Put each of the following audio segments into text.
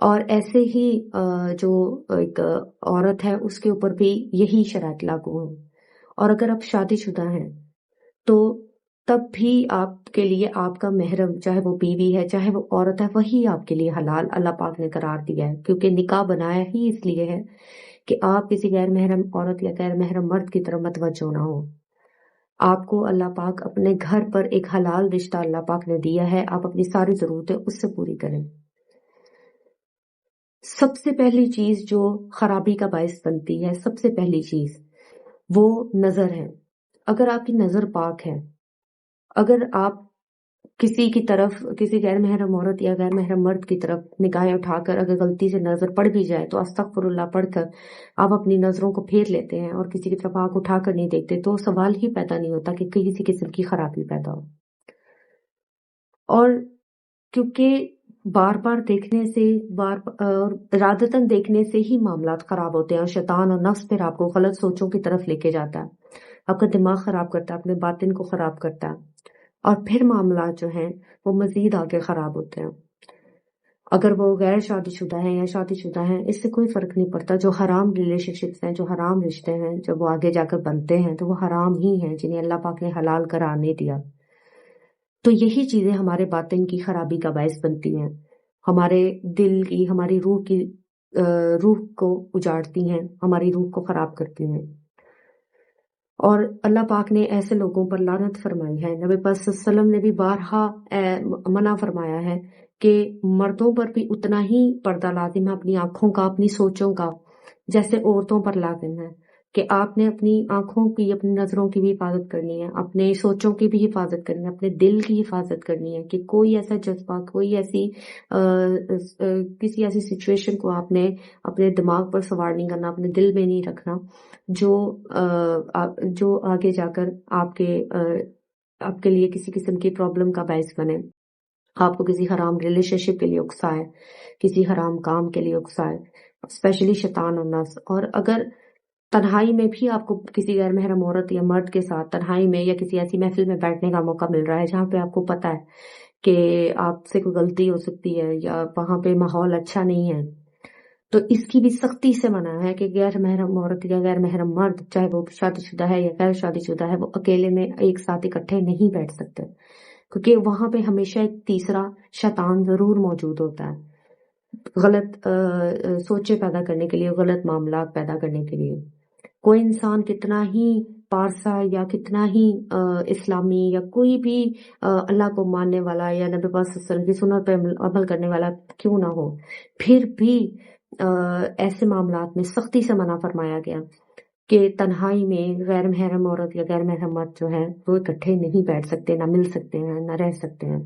اور ایسے ہی جو ایک عورت ہے اس کے اوپر بھی یہی شرائط لاگو ہیں. اور اگر آپ شادی شدہ ہیں تو تب بھی آپ کے لیے آپ کا محرم، چاہے وہ بیوی ہے چاہے وہ عورت ہے، وہی آپ کے لیے حلال اللہ پاک نے قرار دیا ہے. کیونکہ نکاح بنایا ہی اس لیے ہے کہ آپ کسی غیر محرم عورت یا غیر محرم مرد کی طرف متوجہ نہ ہو. آپ کو اللہ پاک اپنے گھر پر ایک حلال رشتہ اللہ پاک نے دیا ہے، آپ اپنی ساری ضرورتیں اس سے پوری کریں. سب سے پہلی چیز جو خرابی کا باعث بنتی ہے، سب سے پہلی چیز وہ نظر ہے. اگر آپ کی نظر پاک ہے، اگر آپ کسی کی طرف، کسی غیر محرم عورت یا غیر محرم مرد کی طرف نگاہیں اٹھا کر اگر غلطی سے نظر پڑ بھی جائے تو استغفر اللہ پڑھ کر آپ اپنی نظروں کو پھیر لیتے ہیں اور کسی کی طرف آنکھ اٹھا کر نہیں دیکھتے، تو سوال ہی پیدا نہیں ہوتا کہ کسی قسم کی خرابی پیدا ہو. اور کیونکہ بار بار دیکھنے سے، اور ارادتاً دیکھنے سے ہی معاملات خراب ہوتے ہیں، اور شیطان اور نفس پھر آپ کو غلط سوچوں کی طرف لے کے جاتا ہے، آپ کا دماغ خراب کرتا ہے، اپنے باطن کو خراب کرتا ہے، اور پھر معاملات جو ہیں وہ مزید آگے خراب ہوتے ہیں. اگر وہ غیر شادی شدہ ہیں یا شادی شدہ ہیں، اس سے کوئی فرق نہیں پڑتا. جو حرام ریلیشن شپس ہیں، جو حرام رشتے ہیں، جب وہ آگے جا کر بنتے ہیں تو وہ حرام ہی ہیں جنہیں اللہ پاک نے حلال قرار نہیں دیا. تو یہی چیزیں ہمارے باطن کی خرابی کا باعث بنتی ہیں، ہمارے دل کی، ہماری روح کو اجاڑتی ہیں، ہماری روح کو خراب کرتی ہیں. اور اللہ پاک نے ایسے لوگوں پر لعنت فرمائی ہے. نبی پاک صلی اللہ علیہ وسلم نے بھی بارہا منع فرمایا ہے کہ مردوں پر بھی اتنا ہی پردہ لازم ہے، اپنی آنکھوں کا، اپنی سوچوں کا، جیسے عورتوں پر لازم ہے. کہ آپ نے اپنی آنکھوں کی، اپنی نظروں کی بھی حفاظت کرنی ہے، اپنے سوچوں کی بھی حفاظت کرنی ہے، اپنے دل کی حفاظت کرنی ہے کہ کوئی ایسا جذبہ، کوئی ایسی کسی ایسی سچویشن کو آپ نے اپنے دماغ پر سوار نہیں کرنا، اپنے دل میں نہیں رکھنا جو آگے جا کر آپ کے لیے کسی قسم کی پرابلم کا باعث بنے، آپ کو کسی حرام ریلیشن شپ کے لیے اکسائے، کسی حرام کام کے لیے اکسائے، اسپیشلی شیطان اور نفس. اور اگر تنہائی میں بھی آپ کو کسی غیر محرم عورت یا مرد کے ساتھ تنہائی میں یا کسی ایسی محفل میں بیٹھنے کا موقع مل رہا ہے جہاں پہ آپ کو پتا ہے کہ آپ سے کوئی غلطی ہو سکتی ہے یا وہاں پہ ماحول اچھا نہیں ہے، تو اس کی بھی سختی سے منع ہے کہ غیر محرم عورت یا غیر محرم مرد، چاہے وہ شادی شدہ ہے یا غیر شادی شدہ ہے، وہ اکیلے میں ایک ساتھ اکٹھے نہیں بیٹھ سکتے، کیونکہ وہاں پہ ہمیشہ ایک تیسرا شیطان ضرور موجود ہوتا ہے، غلط سوچے پیدا کرنے کے لیے، غلط معاملات پیدا کرنے کے لیے. کوئی انسان کتنا ہی پارسا یا کتنا ہی اسلامی یا کوئی بھی اللہ کو ماننے والا یا نبی پاک صلی اللہ علیہ وسلم کی سنت پہ عمل کرنے والا کیوں نہ ہو، پھر بھی ایسے معاملات میں سختی سے منع فرمایا گیا کہ تنہائی میں غیر محرم عورت یا غیر محرم مرد جو ہے وہ اکٹھے نہیں بیٹھ سکتے، نہ مل سکتے ہیں، نہ رہ سکتے ہیں.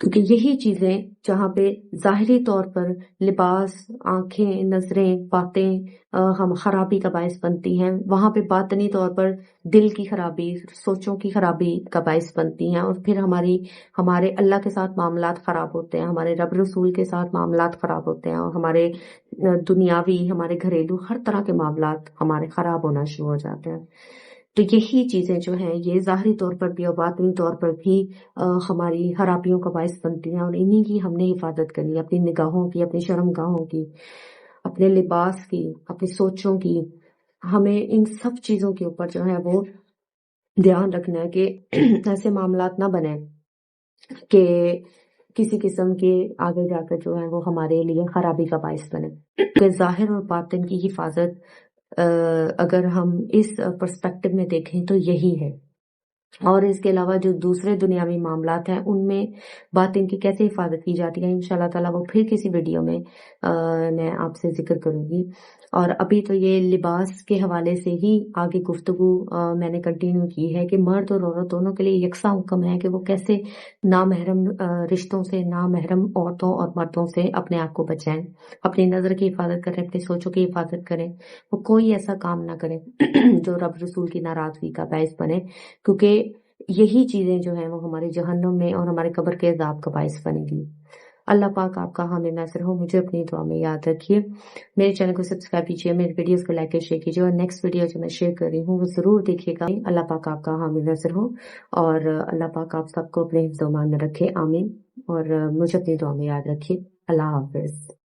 کیونکہ یہی چیزیں جہاں پہ ظاہری طور پر لباس، آنکھیں، نظریں، باتیں ہم خرابی کا باعث بنتی ہیں، وہاں پہ باطنی طور پر دل کی خرابی، سوچوں کی خرابی کا باعث بنتی ہیں، اور پھر ہمارے اللہ کے ساتھ معاملات خراب ہوتے ہیں، ہمارے رب رسول کے ساتھ معاملات خراب ہوتے ہیں، اور ہمارے دنیاوی، ہمارے گھریلو، ہر طرح کے معاملات ہمارے خراب ہونا شروع ہو جاتے ہیں. تو یہی چیزیں جو ہیں یہ ظاہری طور پر بھی اور باطنی طور پر بھی ہماری خرابیوں کا باعث بنتی ہیں، اور انہی کی ہم نے حفاظت کرنی ہے، اپنی نگاہوں کی، اپنی شرم گاہوں کی، اپنے لباس کی، اپنی سوچوں کی. ہمیں ان سب چیزوں کے اوپر جو ہے وہ دھیان رکھنا ہے کہ ایسے معاملات نہ بنیں کہ کسی قسم کے آگے جا کر جو ہے وہ ہمارے لیے خرابی کا باعث بنے. کہ ظاہر اور باطن کی حفاظت اگر ہم اس پرسپیکٹو میں دیکھیں تو یہی ہے. اور اس کے علاوہ جو دوسرے دنیاوی معاملات ہیں ان میں باطن کی کیسے حفاظت کی جاتی ہے، انشاءاللہ تعالیٰ وہ پھر کسی ویڈیو میں میں آپ سے ذکر کروں گی. اور ابھی تو یہ لباس کے حوالے سے ہی آگے گفتگو میں نے کنٹینیو کی ہے کہ مرد اور عورت دونوں کے لیے یکساں حکم ہے کہ وہ کیسے نامحرم رشتوں سے، نامحرم عورتوں اور مردوں سے اپنے آپ کو بچائیں، اپنی نظر کی حفاظت کریں، اپنی سوچوں کی حفاظت کریں، وہ کوئی ایسا کام نہ کریں جو رب رسول کی ناراضگی کا باعث بنے، کیونکہ یہی چیزیں جو ہیں وہ ہمارے جہنم میں اور ہمارے قبر کے عذاب کا باعث بنے گی. اللہ پاک آپ کا حامی ناصر ہو. مجھے اپنی دعا میں یاد رکھیے. میرے چینل کو سبسکرائب کیجیے، میری ویڈیوز کو لائک شیئر کیجیے، اور نیکسٹ ویڈیو جو میں شیئر کر رہی ہوں وہ ضرور دیکھیے گا. اللہ پاک آپ کا حامی ناصر ہو، اور اللہ پاک آپ سب کو اپنے حفظ و امان میں رکھے. آمین. اور مجھے اپنی دعا میں یاد رکھیے۔ اللہ حافظ۔